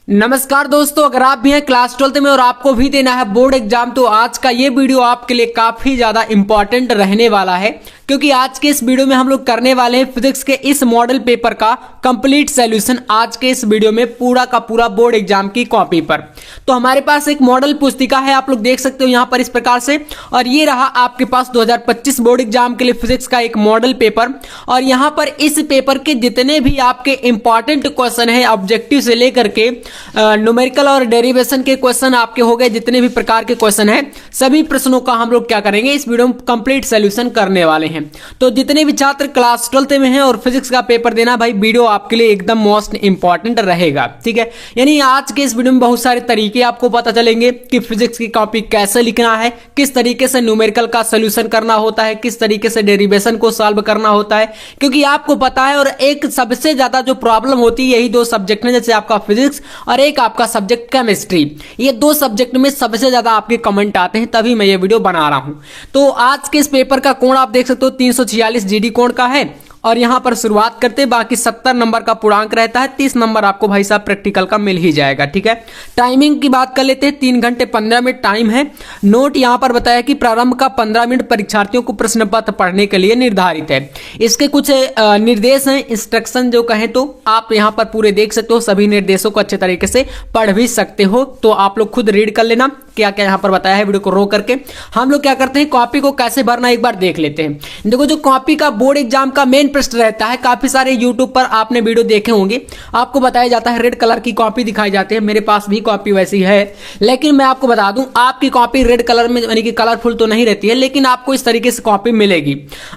नमस्कार दोस्तों, अगर आप भी हैं क्लास 12th में और आपको भी देना है बोर्ड एग्जाम तो आज का ये वीडियो आपके लिए काफी ज्यादा इंपॉर्टेंट रहने वाला है, क्योंकि आज के इस वीडियो में हम लोग करने वाले हैं फिजिक्स के इस मॉडल पेपर का कंप्लीट सॉल्यूशन। आज के इस वीडियो में पूरा का पूरा बोर्ड एग्जाम की कॉपी पर। तो हमारे पास एक मॉडल पुस्तिका है, आप लोग देख सकते हो यहाँ पर इस प्रकार से, और ये रहा आपके पास 2025 बोर्ड एग्जाम के लिए फिजिक्स का एक मॉडल पेपर। और यहाँ पर इस पेपर के जितने भी आपके इंपॉर्टेंट क्वेश्चन है ऑब्जेक्टिव से लेकर के न्यूमेरिकल और डेरिवेशन के क्वेश्चन आपके हो गए, जितने भी प्रकार के क्वेश्चन हैं सभी प्रश्नों का हम लोग क्या करेंगे इस वीडियो में कंप्लीट सॉल्यूशन करने वाले हैं। तो जितने भी छात्र क्लास 12th में हैं और फिजिक्स का पेपर देना, भाई वीडियो आपके लिए एकदम मोस्ट इंपॉर्टेंट रहेगा, ठीक है। यानी आज के इस वीडियो में बहुत सारे तरीके आपको पता चलेंगे कि फिजिक्स की कॉपी कैसे लिखना है, किस तरीके से न्यूमेरिकल का सॉल्यूशन करना होता है, किस तरीके से डेरिवेशन को सॉल्व करना होता है, क्योंकि आपको पता है और एक सबसे ज्यादा जो प्रॉब्लम होती है यही दो सब्जेक्ट में, जैसे आपका फिजिक्स और एक आपका सब्जेक्ट केमिस्ट्री, ये दो सब्जेक्ट में सबसे ज्यादा आपके कमेंट आते हैं, तभी मैं ये वीडियो बना रहा हूं। तो आज के इस पेपर का कोण आप देख सकते हो 346 जीडी कोण का है, और यहां पर शुरुआत करते बाकी 70 नंबर का पूर्णांक रहता है, 30 नंबर आपको भाई साहब प्रैक्टिकल का मिल ही जाएगा, ठीक है। टाइमिंग की बात कर लेते हैं, 3 घंटे 15 मिनट टाइम है। नोट यहां पर बताया कि प्रारंभ का 15 मिनट परीक्षार्थियों को प्रश्न पत्र पढ़ने के लिए निर्धारित है। इसके कुछ निर्देश हैं, इंस्ट्रक्शन जो कहें तो आप यहां पर पूरे देख सकते हो, सभी निर्देशों को अच्छे तरीके से पढ़ भी सकते हो, तो आप लोग खुद रीड कर लेना क्या क्या यहां पर बताया है। वीडियो को रो करके हम लोग क्या करते हैं, कॉपी को कैसे भरना एक बार देख लेते हैं। देखो, जो कॉपी का बोर्ड एग्जाम का मेन प्रश्न रहता है, काफी सारे यूट्यूब पर आपने वीडियो देखे होंगे, आपको बताया जाता है रेड कलर की कॉपी दिखाई जाती है। मेरे पास भी कॉपी वैसी है, लेकिन मैं आपको बता दूं आपकी कॉपी रेड कलर में यानी कि कलरफुल तो नहीं रहती है, लेकिन आपको इस तरीके से कॉपी मिलेगी।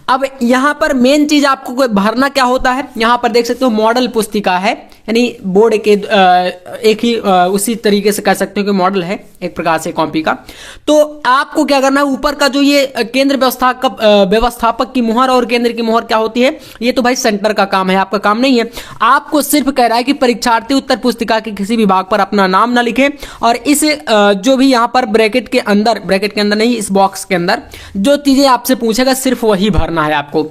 अब यहां पर मेन चीज आपको भरना क्या होता है, यहां पर देख सकते हो मॉडल पुस्तिका है, यानी बोर्ड के एक ही उसी तरीके से कह सकते हो कि मॉडल है एक प्रकार से कॉपी का। तो आपको क्या करना है, ऊपर का जो ये केंद्र व्यवस्थापक की मुहर और केंद्र की मुहर क्या होती है, ये तो भाई सेंटर का काम है, आपका काम नहीं है। आपको सिर्फ कह रहा है कि परीक्षार्थी उत्तर पुस्तिका के किसी भी भाग पर अपना नाम ना लिखे, और इस जो भी यहां पर ब्रैकेट के अंदर नहीं, इस बॉक्स के अंदर जो चीजें आपसे पूछेगा सिर्फ वही भरना है आपको।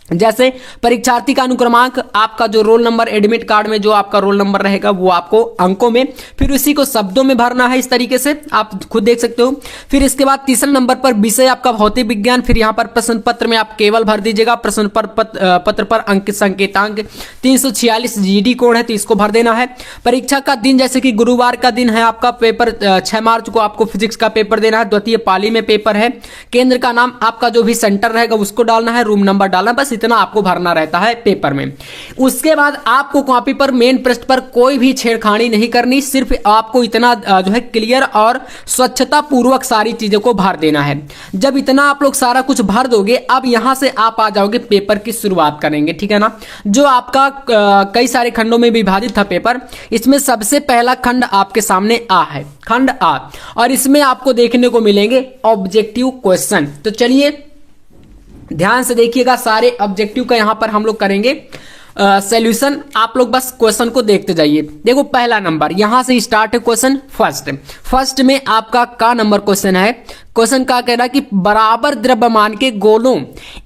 जैसे परीक्षार्थी का अनुक्रमांक, आपका जो रोल नंबर एडमिट कार्ड में जो आपका रोल नंबर रहेगा वो आपको अंकों में, फिर उसी को शब्दों में भरना है, इस तरीके से आप खुद देख सकते हो। फिर इसके बाद तीसरे नंबर पर विषय आपका भौतिक विज्ञान, फिर यहाँ पर प्रश्न पत्र में आप केवल भर दीजिएगा प्रश्न पत्र पर अंकित संकेतांक 346 जीडी कोण है तो इसको भर देना है। परीक्षा का दिन, जैसे कि गुरुवार का दिन है आपका पेपर, 6 मार्च को आपको फिजिक्स का पेपर देना है, द्वितीय पाली में पेपर है। केंद्र का नाम आपका जो भी सेंटर रहेगा उसको डालना है, रूम नंबर डालना, बस इतना आपको भरना रहता है पेपर में। उसके बाद आपको कॉपी पर मेन पृष्ठ पर कोई भी छेड़खानी नहीं करनी, सिर्फ आपको इतना जो है क्लियर और स्वच्छता पूर्वक सारी चीजों को भर देना है। जब इतना आप लोग सारा कुछ भर दोगे, अब यहां से आप आ जाओगे पेपर की शुरुआत करेंगे, ठीक है ना। जो आपका कई सारे खंडों में विभाजित था पेपर, इसमें सबसे पहला खंड आपके सामने आ है, खंड आ, और इसमें आपको देखने को मिलेंगे ऑब्जेक्टिव क्वेश्चन। तो चलिए ध्यान से देखिएगा, सारे ऑब्जेक्टिव का यहां पर हम लोग करेंगे सॉल्यूशन। आप लोग बस क्वेश्चन को देखते जाइए। देखो पहला नंबर यहां से स्टार्ट है क्वेश्चन फर्स्ट में आपका का नंबर क्वेश्चन है। क्वेश्चन का कह रहा है कि बराबर द्रव्यमान के गोलों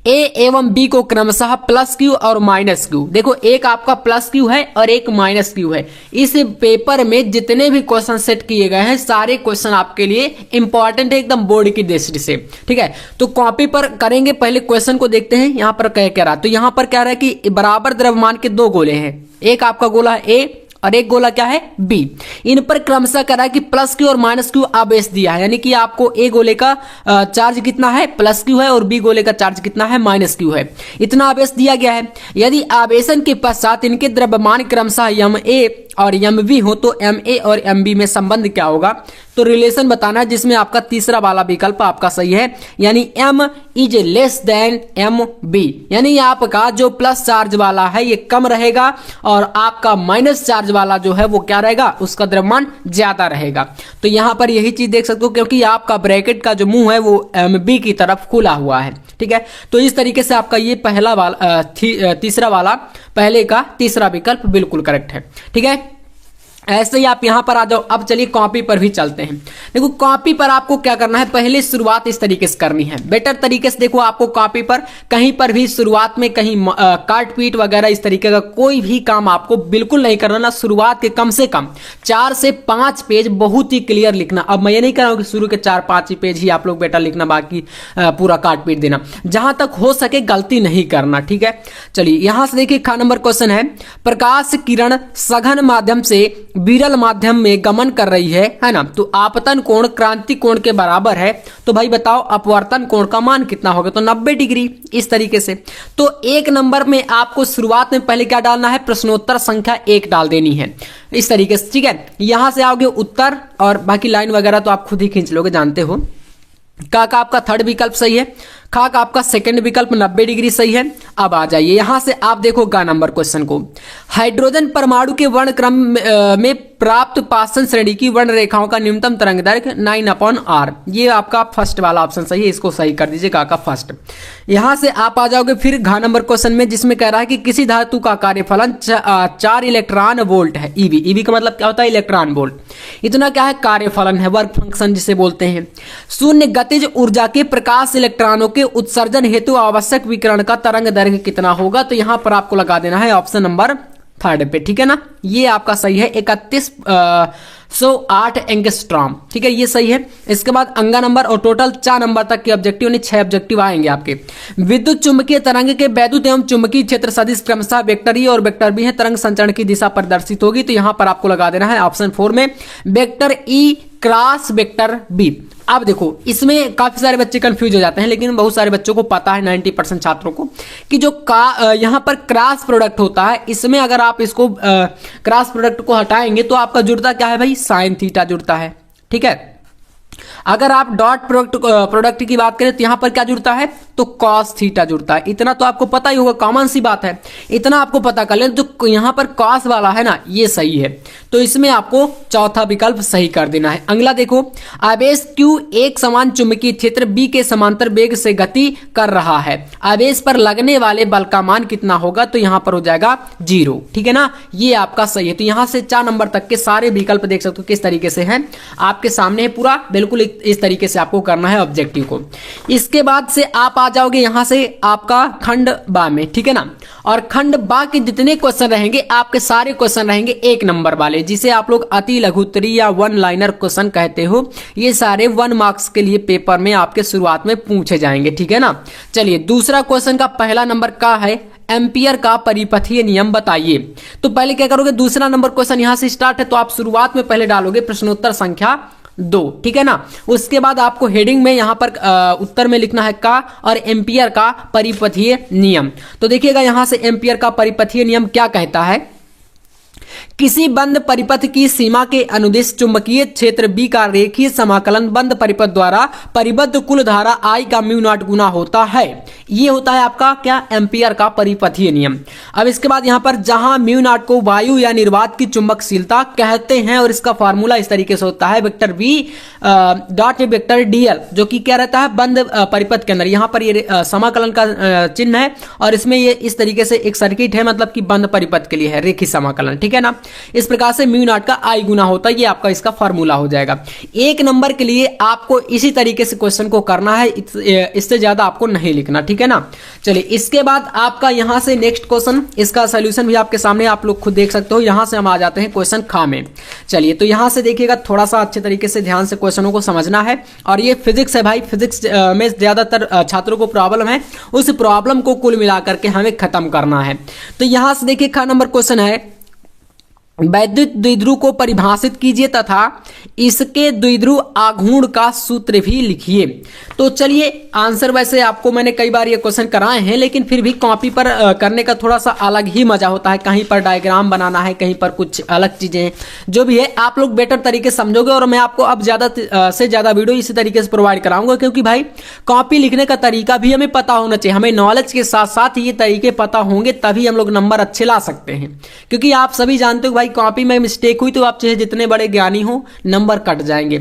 ए एवं बी को क्रमशः प्लस क्यू और माइनस क्यू, देखो एक आपका प्लस क्यू है और एक माइनस क्यू है। इस पेपर में जितने भी क्वेश्चन सेट किए गए हैं सारे क्वेश्चन आपके लिए इंपॉर्टेंट है एकदम बोर्ड की दृष्टि से, ठीक है। तो कॉपी पर करेंगे, पहले क्वेश्चन को देखते हैं यहां पर कह रहा। तो यहां पर क्या रहा है कि बराबर द्रव्यमान के 2 गोले हैं, एक आपका गोला है ए और एक गोला क्या है बी। इन पर क्रमशः करा कि प्लस क्यू और माइनस क्यू आवेश दिया है, यानी कि आपको ए गोले का चार्ज कितना है प्लस क्यू है और बी गोले का चार्ज कितना है माइनस क्यू है, इतना आवेश दिया गया है। यदि आवेशन के पश्चात इनके द्रव्यमान क्रमशः एम ए और एम बी हो तो एम ए और एम बी में संबंध क्या होगा, तो रिलेशन बताना है, जिसमें आपका तीसरा वाला विकल्प आपका सही है, यानी M is less than M B, यानी आपका जो प्लस चार्ज वाला है ये कम रहेगा और आपका माइनस चार्ज वाला जो है वो क्या रहेगा, उसका द्रव्यमान ज्यादा रहेगा। तो यहां पर यही चीज देख सकते हो, क्योंकि आपका ब्रैकेट का जो मुंह है वो एम बी की तरफ खुला हुआ है, ठीक है। तो इस तरीके से आपका ये पहला वाला तीसरा वाला पहले का तीसरा विकल्प बिल्कुल करेक्ट है, ठीक है। ऐसे ही आप यहां पर आ जाओ। अब चलिए कॉपी पर भी चलते हैं। देखो कॉपी पर आपको क्या करना है, पहले शुरुआत इस तरीके से करनी है, बेटर तरीके से। देखो आपको कॉपी पर कहीं पर भी शुरुआत में कहीं काट पीट वगैरह इस तरीके का कोई भी काम आपको बिल्कुल नहीं करना ना। शुरुआत के कम से कम 4 से 5 पेज बहुत ही क्लियर लिखना। अब मैं ये नहीं कह रहा हूं कि शुरू के 4-5 ही पेज ही आप लोग बेटा लिखना, बाकी पूरा काट पीट देना। जहां तक हो सके गलती नहीं करना, ठीक है। चलिए यहां से देखिए ख नंबर क्वेश्चन है, प्रकाश किरण सघन माध्यम से विरल माध्यम में गमन कर रही है ना, तो आपतन कोण क्रांति कोण के बराबर है। तो भाई बताओ अपवर्तन कोण का मान कितना होगा, तो 90 डिग्री। इस तरीके से तो 1 नंबर में आपको शुरुआत में पहले क्या डालना है, प्रश्नोत्तर संख्या 1 डाल देनी है इस तरीके से, ठीक है। यहां से आओगे उत्तर और बाकी लाइन वगैरह तो आप खुद ही खींच लोगे, जानते हो। का आपका थर्ड विकल्प सही है, खा का आपका सेकंड विकल्प 90 डिग्री सही है। अब आ जाइए यहां से आप देखो गा नंबर क्वेश्चन को, हाइड्रोजन परमाणु के वर्ण क्रम में प्राप्त पाषाण श्रेणी की वर्ण रेखाओं का न्यूनतम तरंग दैर्घ्य 9/r। ये आपका फर्स्ट वाला ऑप्शन सही है, इसको सही कर दीजिए का फर्स्ट। यहां से आप आ जाओगे फिर घ नंबर क्वेश्चन में, जिसमें कह रहा है कि किसी धातु का कार्यफलन 4 इलेक्ट्रॉन वोल्ट है। ईवी का मतलब क्या होता है, इलेक्ट्रॉन वोल्ट। इतना क्या है, कार्यफलन है, वर्क फंक्शन जिसे बोलते हैं। शून्य गतिज ऊर्जा के प्रकाश इलेक्ट्रॉनों के उत्सर्जन हेतु आवश्यक विकिरण का तरंग दैर्घ्य कितना होगा, तो यहां पर आपको लगा देना है ऑप्शन नंबर 3 पे, ठीक है ना। ये आपका सही है, 3108 एंगस्ट्रॉम, ठीक है, ये सही है। इसके बाद अंगा नंबर और टोटल 4 नंबर तक के ऑब्जेक्टिव, यानी 6 ऑब्जेक्टिव आएंगे आपके। विद्युत चुंबकीय तरंग के वैद्युत एवं चुंबकीय क्षेत्र सदिश क्रमशः वेक्टर ई और वेक्टर बी है, तरंग संचरण की दिशा प्रदर्शित होगी, तो यहां पर आपको लगा देना है ऑप्शन 4 में vector E cross vector B. अब देखो इसमें काफी सारे बच्चे कंफ्यूज हो जाते हैं, लेकिन बहुत सारे बच्चों को पता है, 90% छात्रों को, कि जो यहाँ पर क्रॉस प्रोडक्ट होता है, इसमें अगर आप इसको क्रॉस प्रोडक्ट को हटाएंगे तो आपका जुड़ता क्या है भाई, साइन थीटा जुड़ता है, ठीक है। अगर आप डॉट प्रोडक्ट की बात करें तो यहां पर क्या जुड़ता है, तो कॉस थीटा जुड़ता है। इतना तो आपको पता ही होगा, कॉमन सी बात है, इतना आपको पता कर लें। तो यहां पर कॉस वाला है ना, ये सही है, तो इसमें आपको चौथा विकल्प सही कर देना है। अगला देखो, आवेश Q एक समान चुंबकीय क्षेत्र B के समांतर वेग से गति कर रहा है, आवेश पर लगने वाले बल का मान कितना होगा, तो यहां पर हो जाएगा 0, ठीक है ना। ये आपका सही है। तो यहां से 4 नंबर तक के सारे विकल्प देख सकते हो किस तरीके से हैं, आपके सामने है पूरा, बिल्कुल इस तरीके से आपको करना है ऑब्जेक्टिव को। इसके बाद से आप आ जाओगे यहां से आपका खंड बा में, ठीक है ना। और खंड बा के जितने क्वेश्चन रहेंगे, आपके सारे क्वेश्चन रहेंगे 1 नंबर वाले, जिसे आप लोग अति लघुत्तरी या 1 लाइनर क्वेश्चन कहते हो। ये सारे 1 मार्क्स के लिए पेपर में आपके शुरुआत में पूछे जाएंगे, ठीक है ना। चलिए दूसरा क्वेश्चन का पहला नंबर का है, एम्पियर का परिपथीय नियम बताइए। तो पहले क्या करोगे, दूसरा नंबर क्वेश्चन यहां से स्टार्ट है, तो आप शुरुआत में पहले डालोगे प्रश्नोत्तर संख्या 2, ठीक है ना। उसके बाद आपको हेडिंग में यहां पर उत्तर में लिखना है का और एम्पियर का परिपथीय नियम। तो देखिएगा यहां से एम्पियर का परिपथीय नियम क्या कहता है, किसी बंद परिपथ की सीमा के अनुदिश चुंबकीय क्षेत्र B का रेखीय समाकलन बंद परिपथ द्वारा परिबद्ध कुल धारा I का μ0 गुना होता है। ये होता है आपका क्या, एम्पियर का परिपथीय नियम। अब इसके बाद यहां पर जहां μ0 को वायु या निर्वात की चुंबकशीलता कहते हैं, और इसका फार्मूला इस तरीके से होता है vector V dot vector dl, जो कि क्या रहता है बंद परिपथ के अंदर। यहां पर ये समाकलन का चिन्ह है, और इसमें ये इस तरीके से एक सर्किट है, मतलब कि बंद परिपथ के लिए है रेखीय समाकलन, ठीक है ना। इस प्रकार से μ0 का I गुना होता है, ये आपका इसका फार्मूला हो जाएगा। 1 नंबर के लिए आपको इसी तरीके से क्वेश्चन को करना है, इससे ज्यादा आपको नहीं लिखना, ठीक है ना। चलिए इसके बाद आपका यहां से नेक्स्ट क्वेश्चन, इसका सॉल्यूशन भी आपके सामने आप लोग खुद देख सकते हो। यहां से हम आ जाते हैं क्वेश्चन खा में। चलिए तो यहां से देखिएगा, थोड़ा सा अच्छे तरीके से ध्यान से क्वेश्चनों को समझना है, और ये फिजिक्स है भाई, फिजिक्स में ज्यादातर छात्रों को प्रॉब्लम है, उस प्रॉब्लम को कुल मिलाकर के हमें खत्म करना है। तो यहां से देखिए खा नंबर क्वेश्चन है, वैद्युत द्विध्रुव को परिभाषित कीजिए तथा इसके द्विध्रुव आघूर्ण का सूत्र भी लिखिए। तो चलिए आंसर, वैसे आपको मैंने कई बार ये क्वेश्चन कराए हैं, लेकिन फिर भी कॉपी पर करने का थोड़ा सा अलग ही मजा होता है। कहीं पर डायग्राम बनाना है, कहीं पर कुछ अलग चीजें, जो भी है आप लोग बेटर तरीके से समझोगे। और मैं आपको अब ज्यादा से ज्यादा वीडियो इसी तरीके से प्रोवाइड कराऊंगा, क्योंकि भाई कॉपी लिखने का तरीका भी हमें पता होना चाहिए। हमें नॉलेज के साथ साथ ये तरीके पता होंगे, तभी हम लोग नंबर अच्छे ला सकते हैं। क्योंकि आप सभी जानते हो भाई कॉपी में मिस्टेक हुई तो आप चाहे जितने बड़े ज्ञानी हो नंबर कट जाएंगे।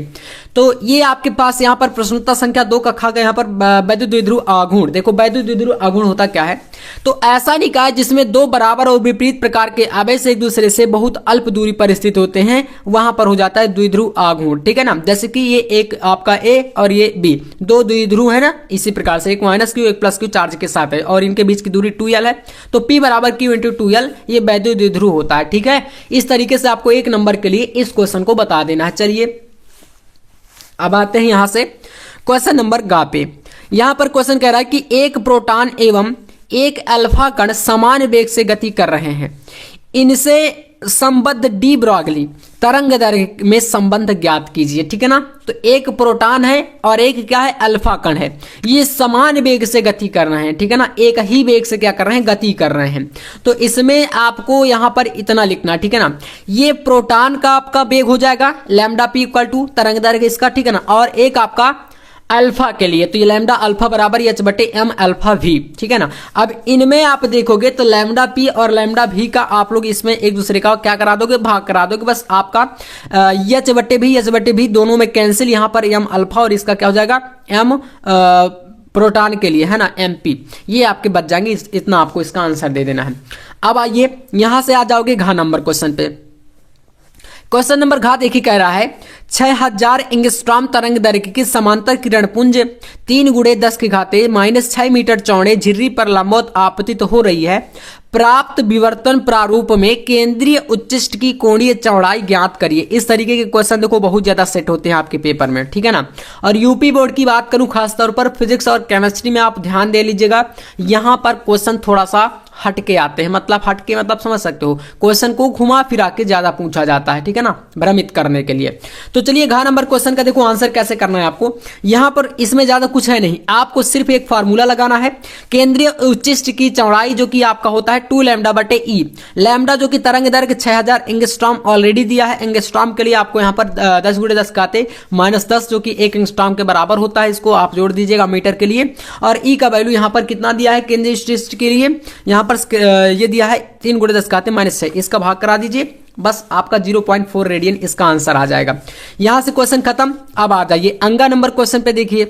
तो ये आपके पास यहाँ पर प्रश्नोत्तर संख्या 2 का खा गया यहाँ पर वैद्युत द्विध्रुव आघूर्ण। देखो वैद्युत द्विध्रुव आघूर्ण होता क्या है, तो ऐसा निकाय जिसमें दो बराबर और विपरीत प्रकार के आवेश एक दूसरे से बहुत अल्प दूरी पर स्थित होते हैं वहां पर हो जाता है द्विध्रुव आघूर्ण। ठीक है ना, जैसे कि ये एक आपका ए और ये बी, दो द्विध्रुव है ना, इसी प्रकार से एक माइनस क्यू एक प्लस क्यू चार्ज के साथ है और इनके बीच की दूरी 2l है, तो P बराबर Q इंटू 2l ये वैद्युत द्विध्रुव होता है। ठीक है, इस तरीके से आपको 1 नंबर के लिए इस क्वेश्चन को बता देना है। चलिए अब आते हैं यहां से क्वेश्चन नंबर ग पे। यहां पर क्वेश्चन कह रहा है कि एक प्रोटॉन एवं एक अल्फा कण समान वेग से गति कर रहे हैं, इनसे संबद्ध डी ब्रॉगली तरंग दैर्घ्य में संबंध ज्ञात कीजिए। ठीक है ना, तो एक प्रोटॉन है और एक क्या है अल्फा कण है, ये समान वेग से गति कर रहे हैं। ठीक है ना, एक ही वेग से क्या कर रहे हैं, गति कर रहे हैं। तो इसमें आपको यहां पर इतना लिखना, ठीक है ना, ये प्रोटॉन का आपका वेग हो जाएगा लैम्डा पी इक्वल टू तरंग दैर्घ्य इसका, ठीक है ना, और एक आपका अल्फा के लिए तो ये लैम्डा अल्फा बराबर एच बटे एम अल्फा वी। ठीक है ना, अब इनमें आप देखोगे तो लैम्डा पी और लैम्डा वी का आप लोग इसमें एक दूसरे का क्या करा दोगे, भाग करा दोगे। बस आपका एच बटे भी दोनों में कैंसिल, यहां पर एम अल्फा और इसका क्या हो जाएगा एम प्रोटॉन के लिए है ना एम पी, ये आपके बच जाएंगे। इतना आपको इसका आंसर दे देना है। अब आइए यहां से आ जाओगे घ नंबर क्वेश्चन पे। क्वेश्चन नंबर घ देखिए कह रहा है 6000 एंगस्ट्रॉम तरंग दैर्घ्य की समांतर किरण पुंज 3 × 10⁻⁻6 मीटर चौड़े झिर्री पर लंबवत आपतित हो रही है। प्राप्त विवर्तन प्रारूप में केंद्रीय उच्चिष्ट की कोणीय चौड़ाई ज्ञात करिए। इस तरीके के क्वेश्चन देखो बहुत ज्यादा सेट होते हैं आपके पेपर में। ठीक है ना, और यूपी बोर्ड की बात करूं खासतौर पर फिजिक्स और केमिस्ट्री में आप ध्यान दे लीजिएगा, यहां पर क्वेश्चन थोड़ा सा हटके आते हैं। मतलब हटके मतलब समझ सकते हो, क्वेश्चन को घुमा फिरा के ज्यादा पूछा जाता है। ठीक है ना, भ्रमित करने के लिए। तो चलिए घ नंबर क्वेश्चन का देखो आंसर कैसे करना है आपको। यहां पर इसमें ज्यादा कुछ है नहीं, आपको सिर्फ एक फार्मूला लगाना है। केंद्रीय उच्चिष्ट की चौड़ाई जो कि आपका होता है 2 लैम्डा बटे ई, लैम्डा जो कि तरंग दैर्घ्य 6000 एंगस्ट्रॉम ऑलरेडी दिया है। एंगस्ट्रॉम के लिए आपको यहां पर 10 × 10⁻−10 जो कि 1 एंगस्ट्रॉम के बराबर होता है, इसको आप जोड़ दीजिएगा मीटर के लिए। और ई का वैल्यू यहां पर कितना दिया है केंद्रीय उच्चिष्ट के लिए, यहां पर ये दिया है 3 × 10⁻⁻6, इसका भाग करा दीजिए, बस आपका 0.4 रेडियन इसका आंसर आ जाएगा। यहां से क्वेश्चन खत्म। अब आ जाइए अंगा नंबर क्वेश्चन पे। देखिए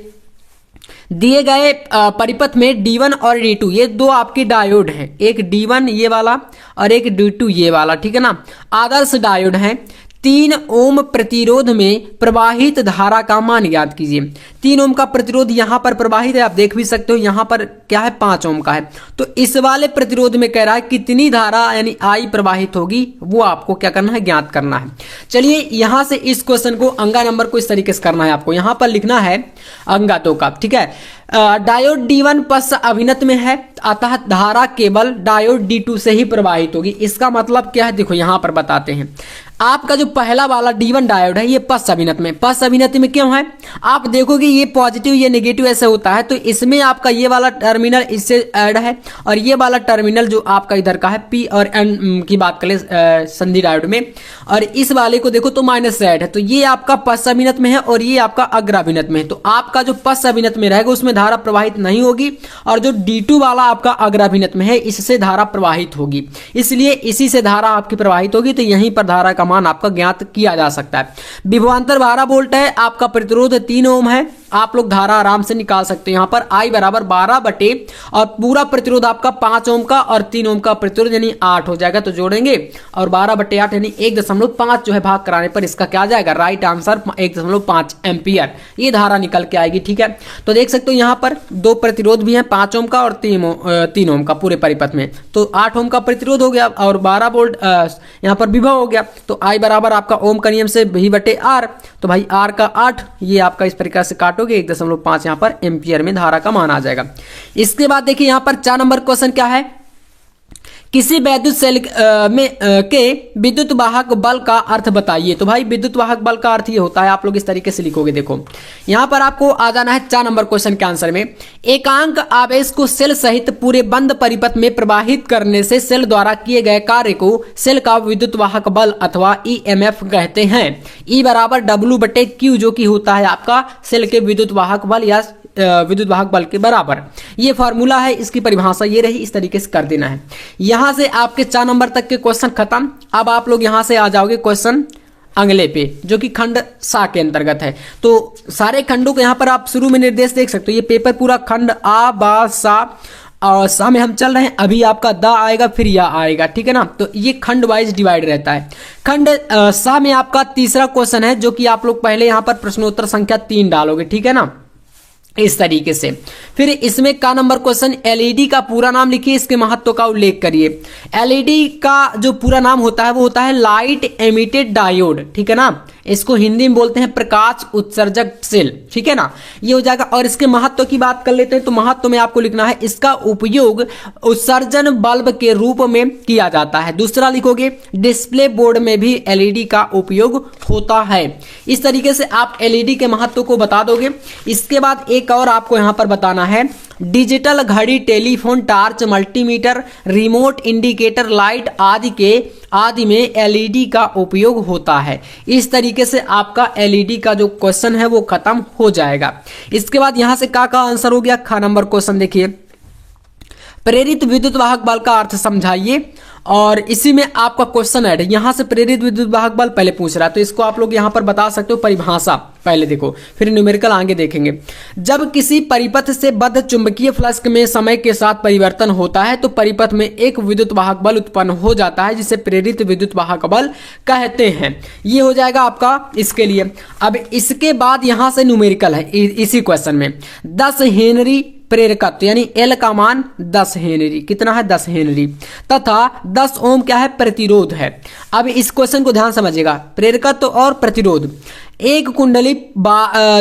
दिए गए परिपथ में D1 और D2 ये दो आपके डायोड हैं, एक D1 ये वाला और एक D2 ये वाला। ठीक है ना, आदर्श डायोड हैं। 3 ओम प्रतिरोध में प्रवाहित धारा का मान ज्ञात कीजिए। 3 ओम का प्रतिरोध यहां पर प्रवाहित है, आप देख भी सकते हो, यहां पर क्या है 5 ओम का है। तो इस वाले प्रतिरोध में कह रहा है कितनी धारा यानी आई प्रवाहित होगी, वो आपको क्या करना है, ज्ञात करना है। चलिए यहां से इस क्वेश्चन को अंगा नंबर को इस तरीके से करना है आपको। यहां पर लिखना है अंगा 2 का, ठीक है। डायोड D1 पश्च अभिनत में है, अतः धारा केवल डायोड D2 से ही प्रवाहित होगी। इसका मतलब क्या है, देखो यहां पर बताते हैं। आपका जो पहला वाला D1 डायोड है ये पश्च अभिनत में, पश्च अभिनत में क्यों है, आप देखोगे ये पॉजिटिव ये नेगेटिव ऐसे होता है, तो इसमें आपका ये वाला टर्मिनल इससे ऐड है और ये वाला टर्मिनल जो आपका इधर का है P और N की बात करें संधि डायोड में, और इस वाले को देखो तो माइनस से ऐड है। तो ये आपका पश्च अभिनत में है और ये आपका अग्र अभिनत में है। तो आपका जो पश्च अभिनत में रहेगा उसमें धारा प्रवाहित नहीं होगी, और जो D2 वाला आपका अग्र अभिनत में है इससे धारा प्रवाहित होगी, इसलिए इसी से धारा आपकी प्रवाहित होगी। तो यहीं पर धारा का मान आपका ज्ञात किया जा सकता है। विभवांतर 12 वोल्ट है, आपका प्रतिरोध 3 ओम है, आप लोग धारा आराम से निकाल सकते हैं। यहाँ पर I बराबर 12 बटे और पूरा प्रतिरोध आपका 5 ओम का और 3 ओम का प्रतिरोध यानी 8 हो जाएगा। तो जोड़ेंगे और 12 बटे 8 यानी 1.5 जो है भाग कराने पर इसका क्या आ जाएगा, राइट आंसर 1.5 एम्पियर ये धारा निकल के आएगी। ठीक है, तो देख सकते हो यहाँ पर दो प्रतिरोध भी हैं, 5 ओम का और 3 ओम का पूरे परिपथ में। तो 8 ओम का प्रतिरोध हो गया और 12 वोल्ट यहाँ पर विभव हो गया। तो I बराबर आपका ओम का नियम से V बटे R, तो भाई R का 8 ये आपका इस प्रकार से काटोगे 1.5 यहाँ पर एम्पियर में धारा का मान आ जाएगा। इसके बाद देखिए यहाँ पर 4 नंबर क्वेश्चन क्या है, किसी वैद्युत सेल के विद्युत वाहक बल का अर्थ बताइए। तो भाई विद्युत वाहक बल का अर्थ ये होता है, आप लोग इस तरीके से लिखोगे। देखो यहां पर आपको आ जाना है 4 नंबर क्वेश्चन के आंसर में। एकांक आवेश को सेल सहित पूरे बंद परिपथ में प्रवाहित करने से सेल द्वारा किए गए कार्य को सेल का विद्युत वाहक बल अथवा EMF कहते हैं। E बराबर W बटे Q जो कि होता है आपका सेल के विद्युत वाहक बल या विद्युत वाहक बल के बराबर। ये फार्मूला है, इसकी परिभाषा ये रही, इस तरीके से कर देना है। यहां से आपके 4 नंबर तक के क्वेश्चन खत्म। अब आप लोग यहां से आ जाओगे क्वेश्चन अगले पे, जो कि खंड सा के अंतर्गत है। तो सारे खंडों को यहां पर आप शुरू में निर्देश देख सकते हो। ये पेपर पूरा खंड आ बा सा और सा में हम चल रहे हैं। अभी आपका द आएगा फिर या आएगा, ठीक है ना। तो ये खंड वाइज डिवाइड रहता है। खंड सा में आपका तीसरा क्वेश्चन है, जो कि आप लोग पहले यहां पर प्रश्नोत्तर संख्या 3 डालोगे, ठीक है ना, इस तरीके से। फिर इसमें का नंबर क्वेश्चन, एलईडी का पूरा नाम लिखिए, इसके महत्व का उल्लेख करिए। एलईडी का जो पूरा नाम होता है वो होता है लाइट एमिटेड डायोड, ठीक है ना। इसको हिंदी में बोलते हैं प्रकाश उत्सर्जक सेल, ठीक है ना, ये हो जाएगा। और इसके महत्व की बात कर लेते हैं, तो महत्व में आपको लिखना है इसका उपयोग उत्सर्जन बल्ब के रूप में किया जाता है। दूसरा लिखोगे डिस्प्ले बोर्ड में भी एलईडी का उपयोग होता है। इस तरीके से आप एलईडी के महत्व को बता दोगे। इसके बाद एक और आपको यहां पर बताना है, डिजिटल घड़ी, telephone, torch, multimeter, remote indicator light आदि में एलईडी का उपयोग होता है। इस तरीके से आपका एलईडी का जो क्वेश्चन है वो खत्म हो जाएगा। इसके बाद यहां से का आंसर हो गया। ख नंबर क्वेश्चन देखिए, प्रेरित विद्युत वाहक बल का अर्थ समझाइए। और इसी में आपका क्वेश्चन ऐड है। यहां से प्रेरित विद्युत वाहक बल पहले पूछ रहा है, तो इसको आप लोग यहां पर बता सकते हो। परिभाषा पहले देखो, फिर न्यूमेरिकल आगे देखेंगे। जब किसी परिपथ से बद्ध चुंबकीय फ्लक्स में समय के साथ परिवर्तन होता है तो परिपथ में एक विद्युत वाहक बल उत्पन्न हो जाता है, जिसे प्रेरित विद्युत वाहक बल कहते हैं। ये हो जाएगा आपका इसके लिए। अब इसके बाद यहां से न्यूमेरिकल है इसी क्वेश्चन में। 10 हेनरी प्रेरकत्व यानी एल का मान 10 हेनरी, कितना है 10 हेनरी, तथा 10 ओम क्या है प्रतिरोध है। अब इस क्वेश्चन को ध्यान समझिएगा, प्रेरकत्व और प्रतिरोध। एक कुंडली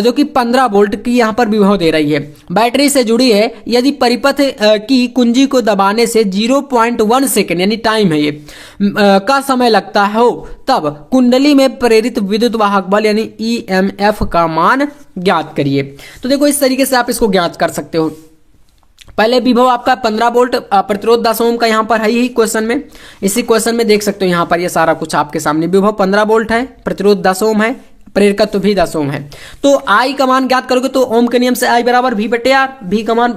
जो कि 15 वोल्ट की यहाँ पर विभव दे रही है, बैटरी से जुड़ी है। यदि परिपथ की कुंजी को दबाने से 0.1 सेकेंड यानी टाइम है ये का समय लगता हो, तब कुंडली में प्रेरित विद्युत वाहक बल यानी ईएमएफ का मान ज्ञात करिए। तो देखो इस तरीके से आप इसको ज्ञात कर सकते हो। पहले विभव आपका 15 वोल्ट, प्रतिरोध 10 ओम का यहाँ पर है ही क्वेश्चन में। इसी क्वेश्चन में देख सकते हो यहाँ पर ये सारा कुछ आपके सामने। विभव 15 वोल्ट है, प्रतिरोध 10 ओम है, प्रेरकत्व भी 10 ओम है। तो आई का मान ज्ञात करोगे तो ओम के नियम से आई बराबर V बटे आर। V का मान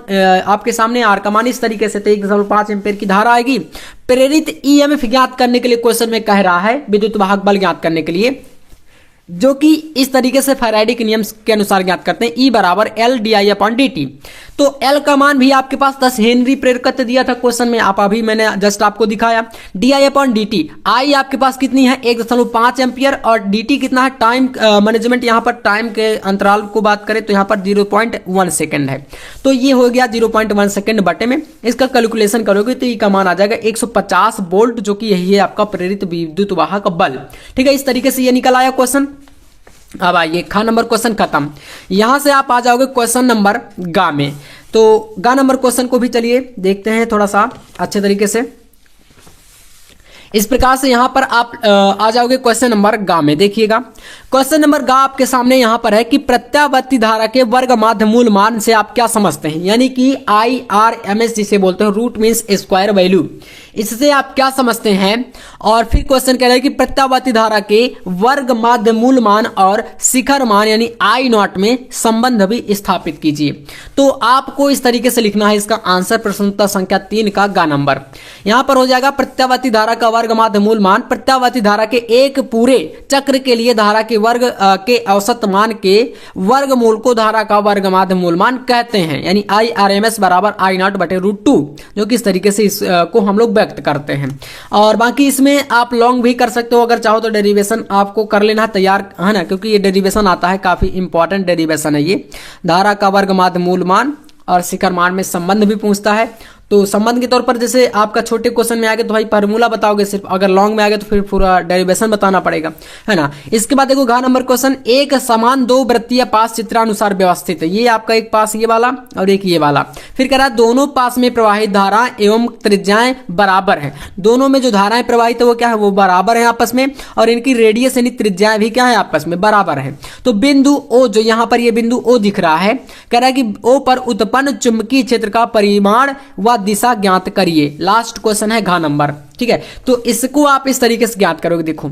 आपके सामने, आर का मान इस तरीके से, तो 1.5 एम्पीयर की धारा आएगी। प्रेरित ईएमएफ ज्ञात करने के लिए क्वेश्चन में कह रहा है, विद्युत वाहक बल ज्ञात करने के लिए, जो कि इस तरीके से फैराडे के नियम के अनुसार ज्ञात करते हैं। E बराबर L di/dt। तो L का मान भी आपके पास 10 हेनरी प्रेरकत्व दिया था क्वेश्चन में, आप अभी मैंने जस्ट आपको दिखाया। di/dt, I आपके पास कितनी है 1.5 एम्पियर, और dt कितना है टाइम मैनेजमेंट, यहाँ पर टाइम के अंतराल को बात करें तो यहाँ पर 0.1 सेकेंड है। तो ये हो गया 0.1 सेकेंड बटे में। इसका कैलकुलेशन करोगे तो E का मान आ जाएगा 150 वोल्ट, जो कि यही है आपका प्रेरित विद्युत वाहक बल। ठीक है, इस तरीके से ये निकल आया क्वेश्चन। अब आइए ख नंबर क्वेश्चन खत्म। यहां से आप आ जाओगे क्वेश्चन नंबर गा में। तो गा नंबर क्वेश्चन को भी चलिए देखते हैं थोड़ा सा अच्छे तरीके से। इस प्रकार से यहां पर आप आ जाओगे क्वेश्चन नंबर गा में। देखिएगा क्वेश्चन नंबर गा आपके सामने यहां पर है कि प्रत्यावर्ती धारा के वर्ग माध्य मूल मान से आप क्या समझते हैं, यानी कि IRMS जिसे बोलते हैं, रूट मीन्स स्क्वायर वैल्यू, इससे आप क्या समझते हैं। और फिर क्वेश्चन कह रहा है कि प्रत्यावर्ती धारा के वर्ग माध्य मूल मान और शिखर मान यानी I0 में संबंध भी स्थापित कीजिए। तो आपको इस तरीके से लिखना है इसका आंसर, प्रश्नोत्तर संख्या 3 का गा नंबर। यहां पर हो जाएगा प्रत्यावर्ती धारा का वर्ग माध्य मूल मान, प्रत्यावर्ती धारा के एक पूरे चक्र के लिए धारा के वर्ग के औसत मान के वर्गमूल को धारा का वर्ग माध्य मूल मान कहते हैं, यानी IRMS बराबर I0 बटे √2, जो कि इस तरीके से इसको हम लोग व्यक्त करते हैं। और बाकी इसमें आप लॉन्ग भी कर सकते हो, अगर चाहो तो डेरिवेशन आपको कर लेना तैयार है ना, क्योंकि ये डेरिवेशन आता है, काफी इंपॉर्टेंट डेरिवेशन है ये। धारा का वर्ग माध्य मूल मान और शिखर मान में संबंध भी पूछता है। तो संबंध के तौर पर जैसे आपका छोटे क्वेश्चन में आ गए तो भाई फार्मूला बताओगे सिर्फ, अगर लॉन्ग में आ गए तो फिर पूरा डेरिवेशन बताना पड़ेगा, है ना। इसके बाद देखो घ नंबर क्वेश्चन, एक समान दो वृत्तीय पास चित्रानुसार व्यवस्थित है। ये आपका एक पास ये वाला और एक ये वाला। फिर कह रहा है दोनों पास में प्रवाहित धारा एवं त्रिज्याएं बराबर है। दोनों में जो धाराएं प्रवाहित है वो क्या है, वो बराबर है आपस में, और इनकी रेडियस यानी त्रिज्याएं भी क्या है आपस में बराबर है। तो बिंदु O, जो यहाँ पर ये बिंदु O दिख रहा है, कह रहा है कि O पर उत्पन्न चुंबकीय क्षेत्र का परिमाण व दिशा ज्ञात करिए। लास्ट क्वेश्चन है घ नंबर, ठीक है। तो इसको आप इस तरीके से ज्ञात करोगे। देखो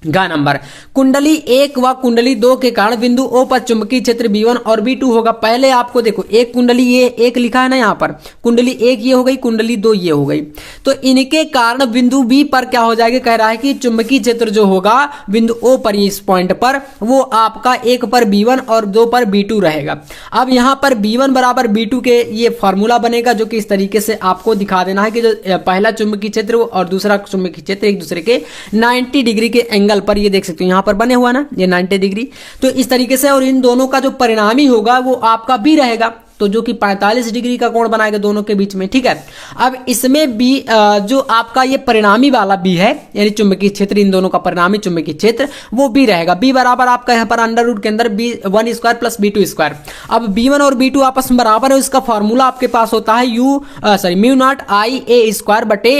गा नंबर कुंडली 1 व कुंडली 2 के कारण बिंदु O पर चुंबकीय क्षेत्र B1 और B2 होगा। पहले आपको देखो एक कुंडली ये एक लिखा है ना, यहाँ पर कुंडली 1 ये हो गई, कुंडली 2 ये हो गई, तो इनके कारण बिंदु B पर क्या हो जाएगा, कह रहा है कि चुंबकीय क्षेत्र जो होगा बिंदु O पर इस पॉइंट पर वो आपका 1 पर B1 और 2 पर B2 रहेगा। अब यहाँ पर B1 बराबर B2 के ये फॉर्मूला बनेगा जो कि इस तरीके से आपको दिखा देना है कि जो पहला चुंबकीय क्षेत्र और दूसरा चुंबकीय क्षेत्र एक दूसरे के 90 डिग्री के एंगल पर, ये देख सकते हो यहाँ पर बने हुआ ना ये 90 डिग्री, तो इस तरीके से, और इन दोनों का जो परिणामी होगा वो आपका बी रहेगा, तो जो कि 45 डिग्री का कोण बनाएगा दोनों के बीच में, ठीक है। अब इसमें बी जो आपका ये परिणामी वाला बी है, यानी चुंबकीय क्षेत्र, इन दोनों का परिणामी चुंबकीय क्षेत्र वो बी रहेगा। बी बराबर आपका यहाँ पर अंडर रूट के अंदर B1 square plus B2 square. अब B1 और B2 आपस में बराबर है, इसका फॉर्मूला आपके पास होता है mu not I A square बटे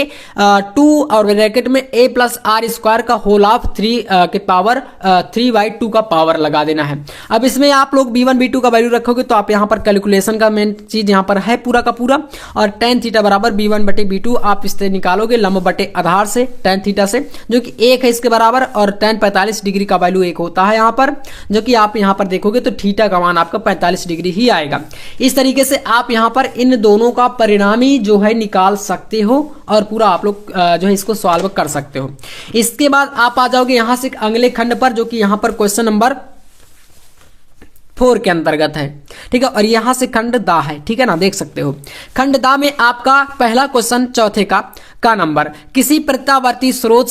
2 और ब्रैकेट में a प्लस आर स्क्वायर का होल ऑफ 3 के पावर 3/2 का पावर लगा देना है। अब इसमें आप लोग B1 B2 का वैल्यू रखोगे तो आप यहाँ पर कैलकुलेशन का मेन चीज यहां पर है पूरा का पूरा, और tan थीटा बराबर B1 बटे B2 आप इससे निकालोगे लंब बटे आधार से tan थीटा से, जो कि 1 है इसके बराबर, और tan 45 डिग्री का वैल्यू 1 होता है यहां पर, जो कि आप यहां पर देखोगे तो थीटा का मान आपका 45 डिग्री ही आएगा। इस तरीके से आप यहां पर इन दोनों का परिणामी जो है निकाल सकते हो और पूरा आप लोग जो है इसको सॉल्व कर सकते हो। इसके बाद आप आ जाओगे यहां से अगले खंड पर, जो कि यहां पर क्वेश्चन नंबर 4 के अंतर्गत है, ठीक है, और यहां से खंड दा है, ठीक है ना, देख सकते हो। खंड दा में आपका पहला क्वेश्चन चौथे का नंबर, किसी प्रत्यावर्ती स्रोत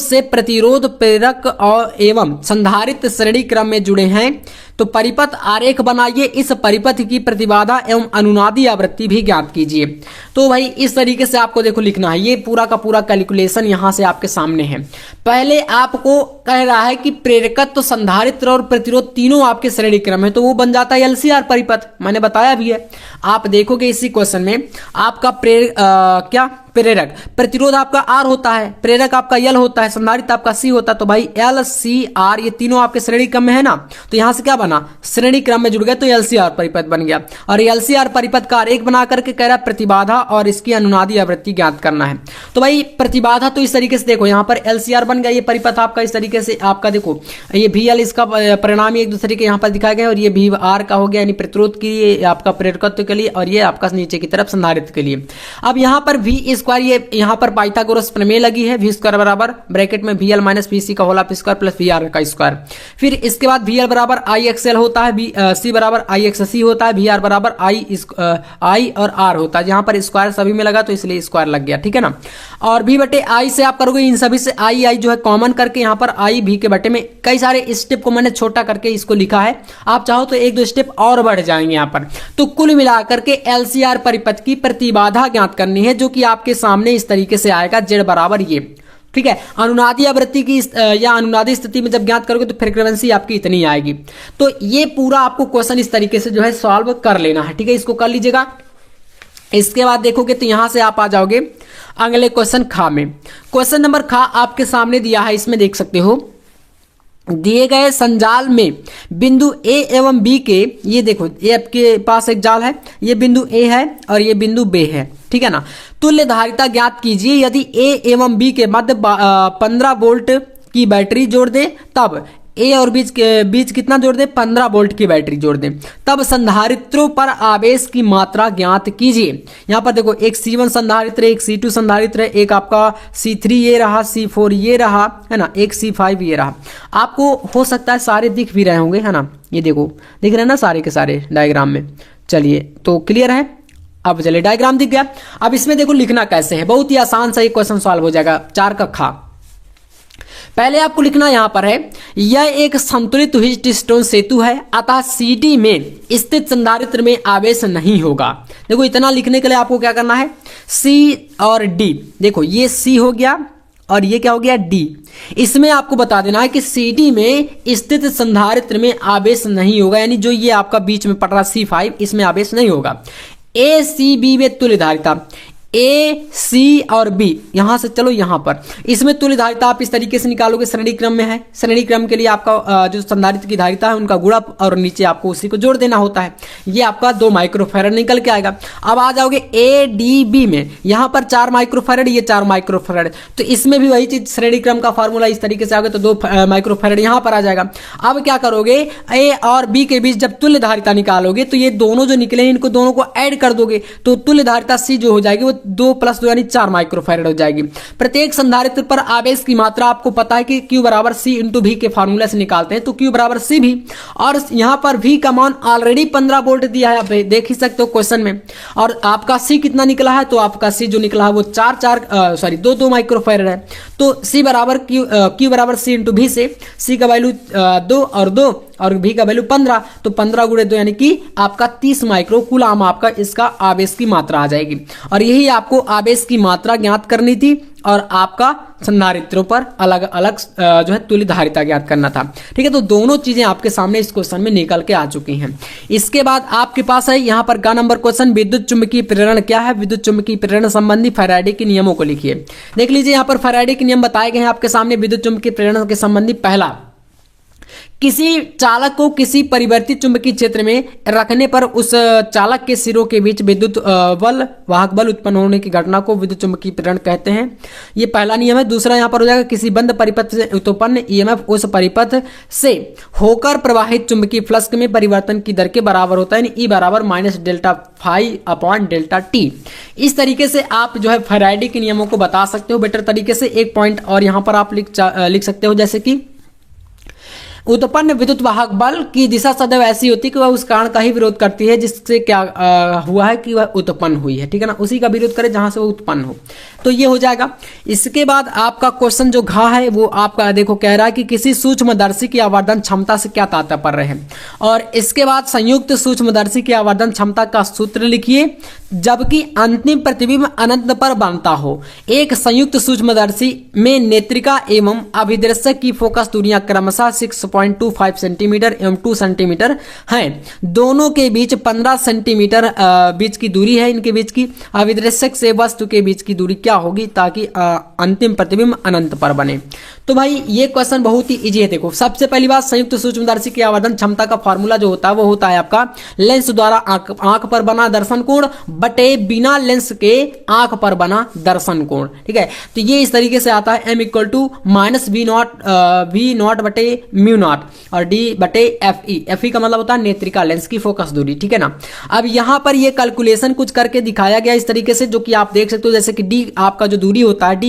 से प्रतिरोध प्रेरक और एवं संधारित्र श्रेणी क्रम में जुड़े हैं तो परिपथ आरेख बनाइए, इस परिपथ की प्रतिबाधा एवं अनुनादी आवृत्ति भी ज्ञात कीजिए। तो भाई इस तरीके से आपको देखो लिखना है, ये पूरा का पूरा कैलकुलेशन यहां से आपके सामने है। पहले आपको कह रहा है कि प्रेरकत्व, संधारित्र और प्रतिरोध तीनों आपके श्रेणी क्रम है, तो वो बन जाता है एलसीआर परिपथ, मैंने बताया भी है। आप देखोगे इसी क्वेश्चन में आपका प्रेरक, प्रतिरोध आपका आर होता है, प्रेरक आपका यल होता है, संधारित्र आपका सी होता है, तो भाई एल सी आर ये तीनों आपके श्रेणी क्रम में है ना, तो यहां से क्या बना, श्रेणी क्रम में जुड़ गए तो एलसीआर परिपथ बन गया। और एलसीआर परिपथ का आरेख बना करके कह रहा है प्रतिबाधा और इसकी अनुनादी आवृत्ति ज्ञात करना है। तो भाई प्रतिबाधा तो इस तरीके से देखो, यहां पर एलसीआर बन गया, ये परिपथ आपका इस तरीके से आपका देखो, ये भी एल इसका परिणामी एक दूसरे के यहाँ पर दिखाया गया, और ये भी आर का हो गया यानी प्रतिरोध के लिए आपका प्रेरकत्व के लिए, और ये आपका नीचे की तरफ संधारित्र के लिए। अब यहाँ पर वी स्क्वायर, ये यहाँ पर पाइथागोरस प्रमेय लगी है, वी स्क्वायर बराबर ब्रैकेट में VL माइनस VC का whole of square plus VR का स्क्वायर। फिर इसके बाद VL बराबर IXL होता है, C बराबर IXC होता है, VR बराबर I और R होता है, यहाँ पर स्क्वायर सभी में लगा तो इसलिए स्क्वायर लग गया, ठीक है ना। और V बटे I से आप करोगे इन सभी से I जो है कॉमन करके, यहाँ पर I V के बटे में कई सारे स्टेप को मैंने छोटा करके इसको लिखा है, आप चाहो तो एक दो स्टेप और बढ़ जाएंगे यहाँ पर। तो कुल मिलाकर के LCR परिपथ की प्रतिबाधा ज्ञात करनी है, जो कि आपके सामने इस तरीके से आएगा, Z बराबर ये, ठीक है। अनुनादी आवृत्ति की या अनुनादी स्थिति में जब ज्ञात करोगे तो फ्रीक्वेंसी आपकी इतनी आएगी। तो ये पूरा आपको क्वेश्चन इस तरीके से जो है सॉल्व कर लेना है, ठीक है, इसको कर लीजिएगा। इसके बाद देखोगे तो यहां से आप आ जाओगे अगले क्वेश्चन खा में। क्वेश्चन नंबर खा आपके सामने दिया है, इसमें देख सकते हो, दिए गए संजाल में बिंदु A एवं B के, ये देखो ये आपके पास एक जाल है, ये बिंदु A है और ये बिंदु B है, ठीक है ना। तुल्य धारिता ज्ञात कीजिए, यदि A एवं B के मध्य 15 वोल्ट की बैटरी जोड़ दें, तब A और बीच कितना जोड़ दें, 15 वोल्ट की बैटरी जोड़ दें, तब संधारित्रों पर आवेश की मात्रा ज्ञात कीजिए। यहाँ पर देखो एक C1 संधारित्र, एक C2 संधारित्र है, एक आपका C3 ये रहा, C4 ये रहा, है ना, एक C5 ये रहा। आपको हो सकता है सारे दिख भी रहे होंगे, है ना, ये देखो दिख रहे हैं ना सारे के सारे डायग्राम में। चलिए तो क्लियर है, अब चलिए डायग्राम दिख गया। अब इसमें देखो लिखना कैसे है, बहुत ही आसान सा एक क्वेश्चन सॉल्व हो जाएगा। 4 का खा, पहले आपको लिखना यहां पर है, यह एक संतुलित व्हीटस्टोन सेतु है, अतः CD में स्थित संधारित्र में आवेश नहीं होगा। देखो इतना लिखने के लिए आपको क्या करना है, C और D, देखो ये C हो गया और ये क्या हो गया D। इसमें आपको बता देना है कि CD में स्थित संधारित्र में आवेश नहीं होगा, यानी जो ये आपका बीच में पड़ रहा C5 इसमें आवेश नहीं होगा। ACB में तुल्य धारिता, ए सी और बी, यहां से चलो यहां पर इसमें तुल्य धारिता आप इस तरीके से निकालोगे, श्रेणी क्रम में है, श्रेणी क्रम के लिए आपका जो संधारित्र की धारिता है उनका गुणा और नीचे आपको उसी को जोड़ देना होता है। ये आपका 2 माइक्रोफैरड निकल के आएगा। अब आ जाओगे ए डी बी में, यहां पर 4 माइक्रोफैरड, ये 4 माइक्रोफैरड, तो इसमें भी वही चीज श्रेणी क्रम का फार्मूला इस तरीके से आओगे तो 2 माइक्रोफैरड यहां पर आ जाएगा। अब क्या करोगे, ए और बी के बीच जब तुल्य धारिता निकालोगे तो ये दोनों जो निकले इनको दोनों को ऐड कर दोगे तो तुल्य धारिता सी जो हो जाएगी वो 2 + 2 यानी 4 माइक्रोफैरड हो जाएगी। प्रत्येक संधारित्र पर आवेश की मात्रा आपको पता है कि Q = C × V के फार्मूला से निकालते हैं, तो Q = C भी, और यहां पर V का मान ऑलरेडी 15 वोल्ट दिया है, आप देख ही सकते हो क्वेश्चन में। और आपका C कितना निकला है, तो आपका C जो निकला है वो 2 माइक्रोफैरड है। तो Q = C × V से C का वैल्यू 2 और 2 और V का वैल्यू 15, तो 15 × 2 यानी कि आपका 30 माइक्रो कूलाम आपका इसका आवेश की मात्रा आ जाएगी। और यही आपको आवेश की मात्रा ज्ञात करनी थी और आपका संधारित्रों पर अलग अलग जो है तुल्य धारिता ज्ञात करना था। ठीक है, तो दोनों चीजें आपके सामने इस क्वेश्चन में निकल के आ चुकी हैं। इसके बाद आपके पास है यहाँ पर का नंबर क्वेश्चन, विद्युत चुंबकीय प्रेरण क्या है, विद्युत चुंबकीय प्रेरण संबंधी फैराडे के नियमों को लिखिए। देख लीजिए यहाँ पर फैराडे के नियम बताए गए हैं आपके सामने विद्युत चुंबकीय प्रेरण के संबंधी। पहला, किसी चालक को किसी परिवर्तित चुंबकीय क्षेत्र में रखने पर उस चालक के सिरों के बीच विद्युत बल, वाहक बल उत्पन्न होने की घटना को विद्युत चुंबकीय प्रेरण कहते हैं। ये पहला नियम है। दूसरा यहाँ पर हो जाएगा, किसी बंद परिपथ से उत्पन्न ईएमएफ उस परिपथ से होकर प्रवाहित चुंबकीय फ्लक्स में परिवर्तन की दर के बराबर होता है, यानी E = -ΔΦ/ΔT। इस तरीके से आप जो है फैराडे के नियमों को बता सकते हो बेटर तरीके से। एक पॉइंट और यहाँ पर आप लिख सकते हो, जैसे कि उत्पन्न विद्युत वाहक बल की दिशा सदैव ऐसी होती है कि वह उस कारण का ही विरोध करती है जिससे क्या हुआ है कि वह उत्पन्न हुई है। ठीक है ना, उसी का विरोध करे जहां से वो उत्पन्न हो, तो ये हो जाएगा। इसके बाद आपका क्वेश्चन जो घ है वो आपका देखो कह रहा है कि किसी सूक्ष्मदर्शी की आवर्धन क्षमता से क्या तात्पर्य है। और इसके बाद संयुक्त सूक्ष्मदर्शी की आवर्धन क्षमता का सूत्र लिखिए, जबकि अंतिम प्रतिबिंब अनंत पर बनता हो। एक संयुक्त सूक्ष्मदर्शी में नेत्रिका एवं अभिदर्शक की फोकस दूरियां क्रमशः 6.25 सेंटीमीटर एवं 2 सेंटीमीटर हैं। दोनों के बीच 15 सेंटीमीटर बीच की दूरी है इनके बीच की। अभिदर्शक से वस्तु के बीच की दूरी क्या होगी ताकि अंतिम प्रतिबिंब अनंत पर बने। तो भाई ये क्वेश्चन बहुत ही इजी है। देखो, सबसे पहली बात, संयुक्त सूक्ष्मदर्शी की आवर्धन क्षमता का फॉर्मूला जो होता है वो होता है आपका लेंस द्वारा आंख पर बना दर्शन कोण बटे बिना लेंस के आंख पर बना दर्शन कोण। ठीक है, तो ये इस तरीके से आता है, M = V0 बटे μ0 और D बटे FE का मतलब होता है नेत्रिका लेंस की फोकस दूरी। ठीक है ना। अब यहां पर ये कैलकुलेशन कुछ करके दिखाया गया इस तरीके से, जो कि आप देख सकते हो, जैसे कि D आपका जो दूरी होता है D,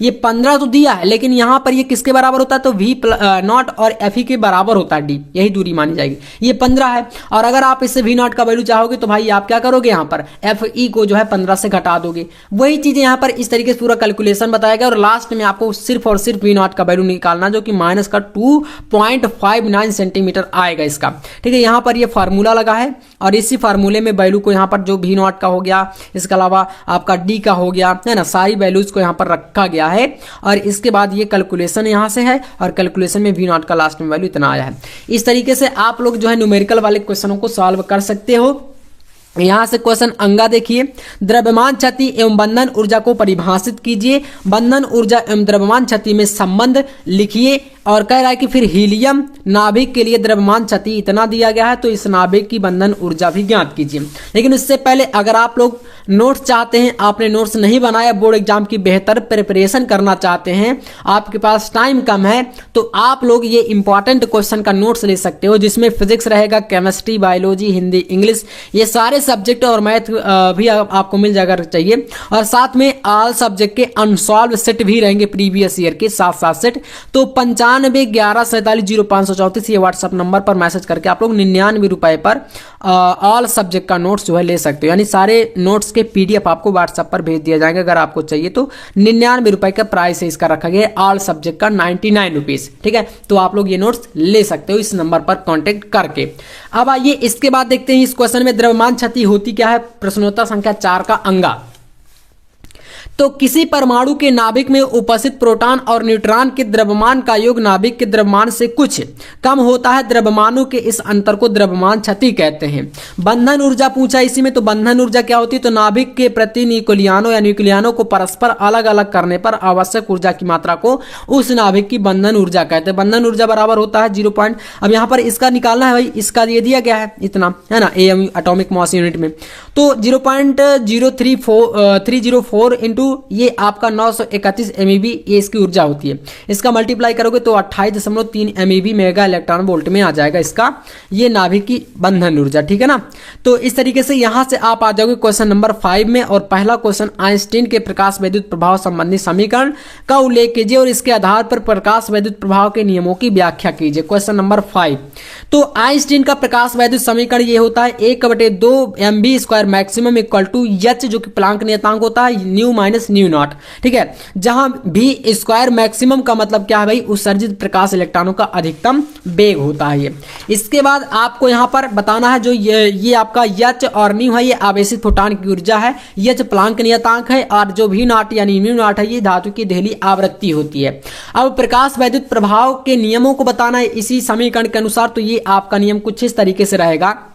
ये 15 तो दिया है, लेकिन यहां पर ये किसके बराबर होता है, तो V0 और FE के बराबर होता है D, यही दूरी मानी जाएगी। ये 15 है, और अगर आप इससे V0 का वैल्यू चाहोगे तो भाई आप क्या करोगे, यहाँ पर FE को जो है 15 से घटा दोगे। वही चीजें यहाँ पर इस तरीके से पूरा कैलकुलेशन बताया गया, और लास्ट में आपको सिर्फ और सिर्फ V0 का वैल्यू निकालना, जो कि -2.59 सेंटीमीटर आएगा इसका। ठीक है, यहाँ पर ये फार्मूला लगा है, और इसी फार्मूले में वैल्यू को यहाँ पर जो V0 का हो गया, इसके अलावा आपका D का हो गया, है ना, सारी वैल्यूज को यहाँ पर रखा गया है। और इसके बाद ये कैलकुलेशन यहाँ से है, और कैलकुलेशन में V0 का लास्ट में वैल्यू इतना आया है। इस तरीके से आप लोग जो है न्यूमेरिकल वाले क्वेश्चनों को सॉल्व कर सकते हो। यहां से क्वेश्चन अंगा देखिए, द्रव्यमान क्षति एवं बंधन ऊर्जा को परिभाषित कीजिए। बंधन ऊर्जा एवं द्रव्यमान क्षति में संबंध लिखिए, और कह रहा है कि फिर हीलियम नाभिक के लिए द्रव्यमान क्षति इतना दिया गया है, तो इस नाभिक की बंधन ऊर्जा भी ज्ञात कीजिए। लेकिन उससे पहले अगर आप लोग नोट्स चाहते हैं, आपने नोट्स नहीं बनाया, बोर्ड एग्जाम की बेहतर प्रिपरेशन करना चाहते हैं, आपके पास टाइम कम है, तो आप लोग ये इंपॉर्टेंट क्वेश्चन का नोट्स ले सकते हो, जिसमें फिजिक्स रहेगा, केमिस्ट्री, बायोलॉजी, हिंदी, इंग्लिश, ये सारे सब्जेक्ट और मैथ भी आपको मिल जाएगा चाहिए। और साथ में ऑल सब्जेक्ट के अनसॉल्व सेट भी रहेंगे, प्रीवियस ईयर के 7 सेट। तो 9511470534 ये व्हाट्सएप नंबर पर मैसेज करके आप लोग 99 रुपए पर ऑल सब्जेक्ट का नोट्स जो है ले सकते हो, यानी सारे नोट्स के PDF आपको व्हाट्सएप पर भेज दिया जाएगा अगर आपको चाहिए तो। 99 रुपए का प्राइस है इसका रखा गया है, ऑल सब्जेक्ट का 99 रुपीज। ठीक है, तो आप लोग ये नोट्स ले सकते हो इस नंबर पर कॉन्टेक्ट करके। अब आइए इसके बाद देखते हैं इस क्वेश्चन में द्रव्यमान क्षति होती क्या है, प्रश्नोत्तर संख्या 4 का अंगा। तो किसी परमाणु के नाभिक में उपस्थित प्रोटॉन और न्यूट्रॉन के द्रव्यमान का योग नाभिक के द्रव्यमान से कुछ कम होता है। द्रव्यमानों के इस अंतर को द्रव्यमान क्षति कहते हैं। बंधन ऊर्जा पूछा इसी में, तो बंधन ऊर्जा क्या होती है? तो नाभिक के प्रति न्यूक्लियनों या न्यूक्लियनों को परस्पर अलग अलग करने पर आवश्यक ऊर्जा की मात्रा को उस नाभिक की बंधन ऊर्जा कहते हैं। बंधन ऊर्जा बराबर होता है 0. अब यहाँ पर इसका निकालना है भाई, इसका ये दिया गया है इतना, है ना, एम एटॉमिक मास यूनिट में, तो 0.0304 इंटू ये आपका 931 MeV ये इसकी ऊर्जा होती है। इसका मल्टीप्लाई करोगे तो 28.3 MeV मेगा इलेक्ट्रॉन वोल्ट में आ जाएगा इसका ये नाभिक की बंधन ऊर्जा, ठीक है ना। तो इस तरीके से यहां से आप आ जाओगे क्वेश्चन नंबर 5 में, और पहला क्वेश्चन आइंस्टीन के प्रकाश वैद्युत प्रभाव संबंधी समीकरण का उल्लेख कीजिए और इसके आधार पर प्रकाश वैद्युत प्रभाव के नियमों की व्याख्या कीजिए। क्वेश्चन नंबर 5, तो आइंस्टीन का प्रकाश वैद्युत समीकरण ये होता है 1/2 mv² maximum equal to H, जो कि प्लांक नियतांक होता है, न्यू माइनस न्यू नॉट, ठीक है, जहां v स्क्वायर मैक्सिमम का मतलब क्या है भाई? उत्सर्जित प्रकाश इलेक्ट्रॉनों का अधिकतम वेग होता है ये। इसके बाद आपको यहां पर बताना है जो ये आपका एच और न्यू है, ये आवेशित फोटॉन की ऊर्जा है, एच प्लांक नियतांक है, और जो v नॉट यानी न्यू नॉट है ये धातु की देहली आवृत्ति होती है। अब प्रकाश वैद्युत प्रभाव के नियमों को बताना है इसी समीकरण के अनुसार, तो ये आपका नियम कुछ इस तरीके से रहेगा।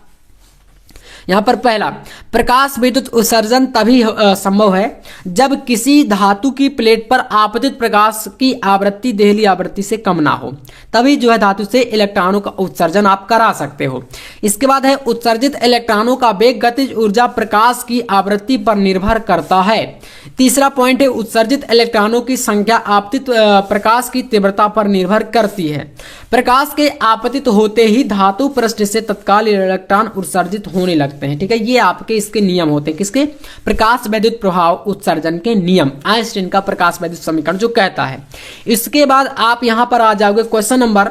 यहां पर पहला, प्रकाश विद्युत उत्सर्जन तभी संभव है जब किसी धातु की प्लेट पर आपतित प्रकाश की आवृत्ति देहली आवृत्ति से कम ना हो, तभी जो है धातु से इलेक्ट्रॉनों का उत्सर्जन आप करा सकते हो। इसके बाद है उत्सर्जित इलेक्ट्रॉनों का वेग गतिज ऊर्जा प्रकाश की आवृत्ति पर निर्भर करता है। तीसरा पॉइंट है उत्सर्जित इलेक्ट्रॉनों की संख्या आपतित प्रकाश की तीव्रता पर निर्भर करती है। प्रकाश के आपतित होते ही धातु पृष्ठ से तत्काल इलेक्ट्रॉन उत्सर्जित होने लगते हैं, ठीक है। ये आपके इसके नियम होते हैं, किसके? प्रकाश वैद्युत प्रभाव उत्सर्जन के नियम, आइंस्टीन का प्रकाश वैद्युत समीकरण जो कहता है। इसके बाद आप यहां पर आ जाओगे क्वेश्चन नंबर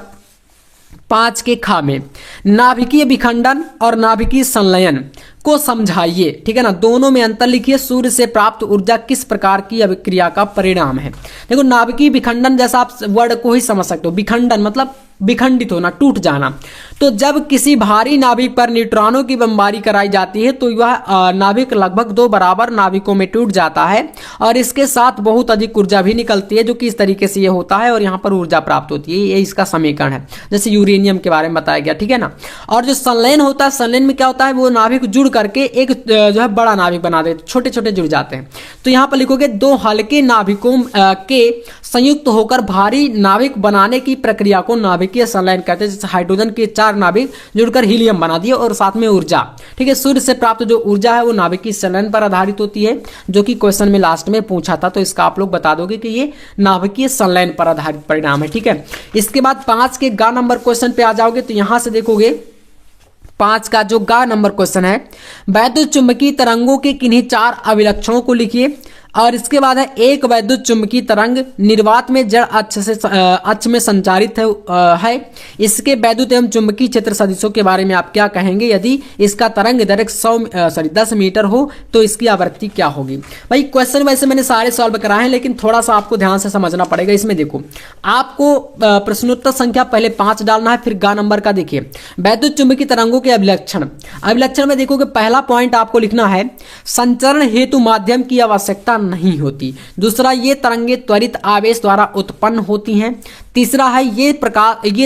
5 के खा में, नाभिकीय विखंडन और नाभिकीय संलयन को समझाइए, ठीक है ना। दोनों में अंतर लिखिए। सूर्य से प्राप्त ऊर्जा किस प्रकार की अभिक्रिया का परिणाम है? देखो, नाभिकीय विखंडन जैसा आप वर्ड को ही समझ सकते हो, विखंडन मतलब विखंडित होना, टूट जाना। तो जब किसी भारी नाभिक पर न्यूट्रॉनों की बमबारी कराई जाती है तो वह नाभिक लगभग 2 बराबर नाभिकों में टूट जाता है और इसके साथ बहुत अधिक ऊर्जा भी निकलती है, जो कि इस तरीके से ये होता है और यहाँ पर ऊर्जा प्राप्त होती है। ये इसका समीकरण है, जैसे यूरेनियम के बारे में बताया गया, ठीक है ना। और जो संलयन होता है, संलयन में क्या होता है, वो नाभिक जुड़ करके एक जो है बड़ा नाभिक बना देते, छोटे छोटे जुड़ जाते हैं। तो यहाँ पर लिखोगे 2 हल्के नाभिकों के संयुक्त होकर भारी नाभिक बनाने की प्रक्रिया को नाभिकीय संलयन कहते हैं। जैसे हाइड्रोजन के 4 नाभिक जुड़कर हीलियम बना दिए और साथ में ऊर्जा, ठीक है। सूर्य से प्राप्त जो ऊर्जा है वो नाभिकीय संलयन पर आधारित होती है, जो कि क्वेश्चन में लास्ट में पूछा था। तो इसका आप लोग बता दोगे कि ये नाभिकीय संलयन पर आधारित परिणाम है, ठीक है। इसके बाद 5 के ग नंबर क्वेश्चन पे आ जाओगे तो यहां से देखोगे 5 का जो ग नंबर क्वेश्चन है, वैद्युत चुंबकीय तरंगों के किन्हीं 4 अभिलक्षणों को लिखिए। और इसके बाद है एक वैद्युत चुंबकीय तरंग निर्वात में जड़ अक्ष में संचारित है। इसके वैद्युत एवं चुंबकीय क्षेत्र सदिशों के बारे में आप क्या कहेंगे? यदि इसका तरंग दैर्घ्य 10 मीटर हो तो इसकी आवृत्ति क्या होगी? भाई क्वेश्चन वैसे मैंने सारे सॉल्व कराए हैं, लेकिन थोड़ा सा आपको ध्यान से समझना पड़ेगा। इसमें देखो, आपको प्रश्नोत्तर संख्या पहले 5 डालना है, फिर ग नंबर का देखिए वैद्युत चुंबकीय तरंगों के अभिलक्षण। अभिलक्षण में देखोगे पहला पॉइंट आपको लिखना है, संचरण हेतु माध्यम की आवश्यकता नहीं होती। दूसरा, ये तरंगे त्वरित आवेश द्वारा उत्पन्न होती हैं। तीसरा है, ये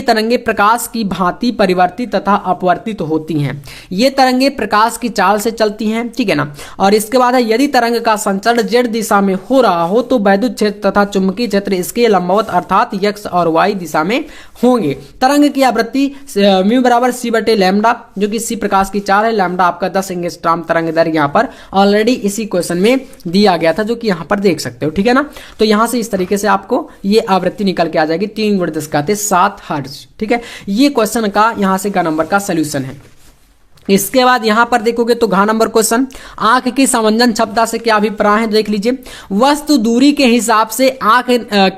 तरंगे प्रकाश की भांति परिवर्तित तथा अपवर्तित होती हैं। ये तरंगे प्रकाश की चाल से चलती हैं, ठीक है ना। और इसके बाद है, यदि तरंग का संचरण z दिशा में हो रहा हो तो वैद्युत क्षेत्र तथा चुंबकीय क्षेत्र इसके लंबवत अर्थात x और y दिशा में होंगे। तरंग की आवृत्ति म्यू बराबर c/λ, जो कि c प्रकाश की चाल है, लैम्डा आपका 10 एंगस्ट्रॉम तरंग दैर्घ्य यहाँ पर ऑलरेडी इसी क्वेश्चन में दिया गया था, जो कि यहाँ पर देख सकते हो, ठीक है ना। तो यहाँ से इस तरीके से आपको ये आवृत्ति निकल के आ जाएगी 3/10⁷ हर्ट्ज, ठीक है। ये क्वेश्चन का यहाँ से ग नंबर का सोल्यूशन है। इसके बाद यहां पर देखोगे तो घ नंबर क्वेश्चन, आंख की समंजन क्षमता से क्या अभिप्राय है? देख लीजिए, वस्तु दूरी के हिसाब से आंख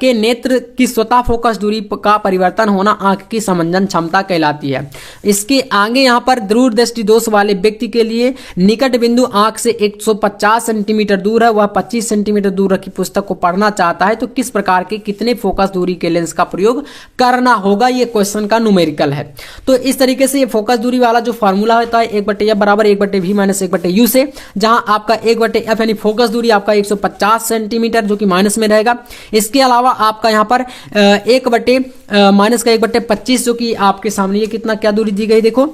के नेत्र की स्वतः फोकस दूरी का परिवर्तन होना आंख की समंजन क्षमता कहलाती है। इसके आगे यहां पर दूरदृष्टि दोष वाले व्यक्ति के लिए निकट बिंदु आंख से 150 सेंटीमीटर दूर है, वह 25 सेंटीमीटर दूर रखी पुस्तक को पढ़ना चाहता है, तो किस प्रकार के कितने फोकस दूरी के लेंस का प्रयोग करना होगा? ये क्वेश्चन का न्यूमेरिकल है। तो इस तरीके से ये फोकस दूरी वाला जो फॉर्मूला होता है है 1/f बराबर 1/v माइनस 1/u से, जहां आपका 1/f यानी फोकस दूरी आपका 150 सेंटीमीटर जो कि माइनस में रहेगा। इसके अलावा आपका यहाँ पर 1/-1/25 जो कि आपके सामने ये कितना क्या दूरी दी गई, देखो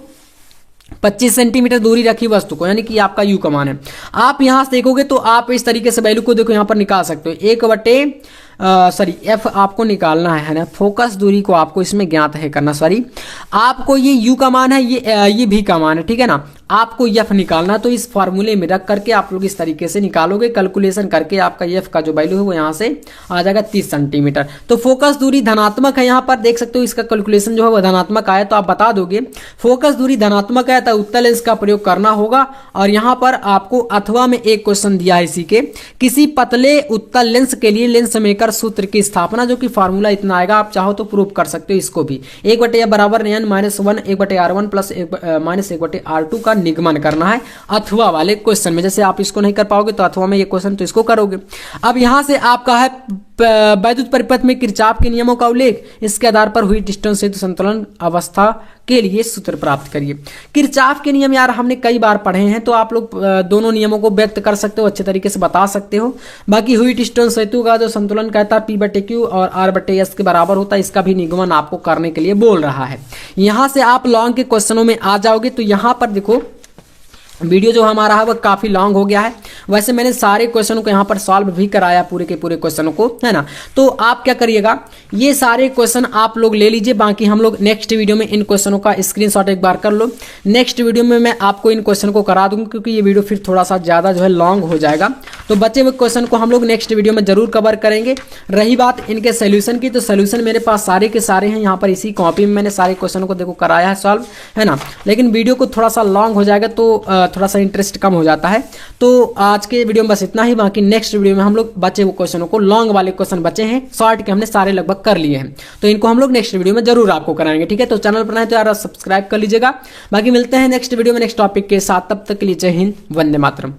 25 सेंटीमीटर दूरी रखी वस्तु को, यानी कि आपका यू का मान है। आप यहां से देखोगे तो आप इस तरीके से वैल्यू को देखो यहां पर निकाल सकते हो। एफ आपको निकालना है ना, फोकस दूरी को आपको इसमें ज्ञात है करना, सॉरी आपको ये यू का मान है, ये भी का मान है, ठीक है ना। आपको एफ निकालना, तो इस फॉर्मूले में रख करके आप लोग इस तरीके से निकालोगे, कैलकुलेशन करके आपका एफ का जो वैल्यू है वो यहाँ से आ जाएगा 30 सेंटीमीटर। तो फोकस दूरी धनात्मक है, यहाँ पर देख सकते हो इसका कैलकुलेशन जो है वो धनात्मक आया, तो आप बता दोगे फोकस दूरी धनात्मक है तो उत्तल लेंस का प्रयोग करना होगा। और यहाँ पर आपको अथवा में एक क्वेश्चन दिया है इसी के, किसी पतले उत्तल लेंस के लिए लेंस मेकर सूत्र की स्थापना, जो कि फार्मूला इतना आएगा, आप चाहो तो प्रूव कर सकते हो इसको भी। 1/f बराबर n minus 1 1/r1 plus minus 1/r2 का निगमन करना है अथवा वाले क्वेश्चन में। जैसे आप इसको नहीं कर पाओगे तो अथवा में ये क्वेश्चन तो इसको करोगे। अब यहां से आपका है वैद्युत परिपथ में किरचॉफ के नियमों का उल्लेख, इसके आधार पर हुई डिस्टेंस हेतु संतुलन अवस्था के लिए सूत्र प्राप्त करिए। किरचॉफ के नियम यार हमने कई बार पढ़े हैं, तो आप लोग दोनों नियमों को व्यक्त कर सकते हो, अच्छे तरीके से बता सकते हो। बाकी हुई डिस्टेंस हेतु का जो संतुलन कहता है P/Q और R/S के बराबर होता है, इसका भी निगमन आपको करने के लिए बोल रहा है। यहां से आप लॉन्ग के क्वेश्चनों में आ जाओगे, तो यहां पर देखो वीडियो जो हमारा है वो काफी लॉन्ग हो गया है। वैसे मैंने सारे क्वेश्चनों को यहाँ पर सॉल्व भी कराया, पूरे के पूरे क्वेश्चनों को, है ना। तो आप क्या करिएगा, ये सारे क्वेश्चन आप लोग ले लीजिए, बाकी हम लोग नेक्स्ट वीडियो में इन क्वेश्चनों का स्क्रीनशॉट एक बार कर लो। नेक्स्ट वीडियो में मैं आपको इन क्वेश्चन को करा दूंगा, क्योंकि ये वीडियो फिर थोड़ा सा ज्यादा जो है लॉन्ग हो जाएगा। तो बचे हुए क्वेश्चन को हम लोग नेक्स्ट वीडियो में जरूर कवर करेंगे। रही बात इनके सोल्यूशन की, तो सोल्यूशन मेरे पास सारे के सारे हैं, यहाँ पर इसी कॉपी में मैंने सारे क्वेश्चनों को देखो कराया है सॉल्व, है ना। लेकिन वीडियो को थोड़ा सा लॉन्ग हो जाएगा, तो थोड़ा सा इंटरेस्ट कम हो जाता है। तो आज के वीडियो में बस इतना ही, बाकी नेक्स्ट वीडियो में हम लोग बचे हुए क्वेश्चनों को, लॉन्ग वाले क्वेश्चन बचे हैं, शॉर्ट के हमने सारे लगभग कर लिए हैं, तो इनको हम लोग नेक्स्ट वीडियो में जरूर आपको कराएंगे, ठीक है। तो चैनल पर नए तो यार सब्सक्राइब कर लीजिएगा। बाकी मिलते हैं नेक्स्ट वीडियो में नेक्स्ट टॉपिक के साथ, तब तक के लिए जय हिंद, वंदे मातरम।